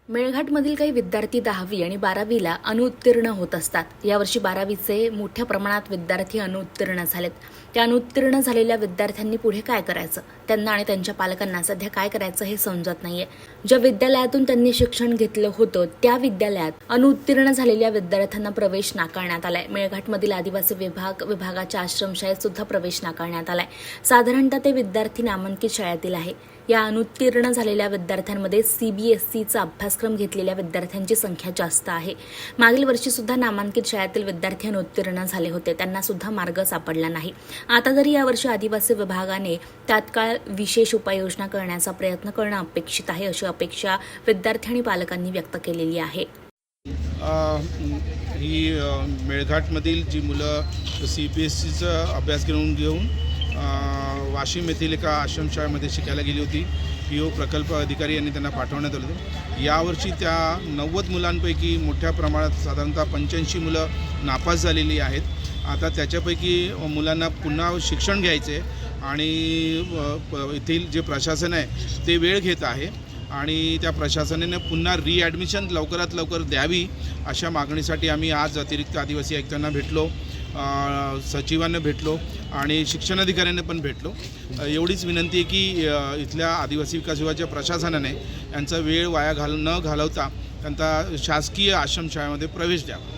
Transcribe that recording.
मेळघाटमधील काही विद्यार्थी 10वी आणि 12वीला अनुत्तीर्ण होत असतात। यावर्षी 12वीचे मोठ्या प्रमाणात विद्यार्थी अनुत्तीर्ण झालेत। त्या अनुत्तीर्ण झालेल्या विद्यार्थ्यांनी पुढे काय करायचं, त्यांना आणि त्यांच्या पालकांना सध्या काय करायचं हे समजत नाहीये। ज्या विद्यालयातून त्यांनी शिक्षण घेतलं होतं त्या विद्यालयात अनुत्तीर्ण झालेल्या विद्यार्थ्यांना प्रवेश नाकारण्यात आलाय। मेळघाटमधील आदिवासी विभागाच्या आश्रमशाळेत सुद्धा प्रवेश नाकारण्यात आलाय। साधारणतः ते विद्यार्थी नामांकित शाळेतील आहे। या अनुत्तीर्ण झालेल्या विद्यार्थ्यांमध्ये सीबीएसईचा अभ्यासक्रम घेतलेल्या विद्यार्थ्यांची संख्या जास्त आहे। मागील वर्षी सुद्धा नामांकित शाळेतील विद्यार्थी अनुत्तीर्ण झाले होते, त्यांना सुद्धा मार्ग सापडला नाही। आता तरी यावर्षी आदिवासी विभागाने तात्काळ विशेष उपाययोजना करण्याचा प्रयत्न करणं अपेक्षित आहे, अशी अपेक्षा विद्यार्थी आणि पालकांनी व्यक्त केलेली आहे। ही मेळघाटमधील जी मुलं CBSEचा अभ्यासक्रम घेऊन वाशिम येथील एका आश्रमशाळेमध्ये शिकायला गेली होती। PO प्रकल्प अधिकारी यांनी त्यांना पाठवण्यात आलं होतं। यावर्षी त्या 90 मुलांपैकी मोठ्या प्रमाणात साधारणतः 85 मुलं नापास झालेली आहेत। आता त्याच्यापैकी मुलांना पुन्हा शिक्षण घ्यायचे आणि येथील जे प्रशासन आहे ते वेळ घेत आहे आणि त्या प्रशासनाने पुन्हा रीॲडमिशन लवकरात लवकर द्यावी अशा मागणीसाठी आम्ही आज अतिरिक्त आदिवासी आयुक्तांना भेटलो, सचिवांना भेटलो आणि शिक्षणाधिकाऱ्यांना पण भेटलो। एवढीच विनंती आहे की इथल्या आदिवासी विकास विभागाच्या प्रशासनाने यांचा वेळ वाया न घालवता त्यांचा शासकीय आश्रमशाळेमध्ये प्रवेश द्यावा।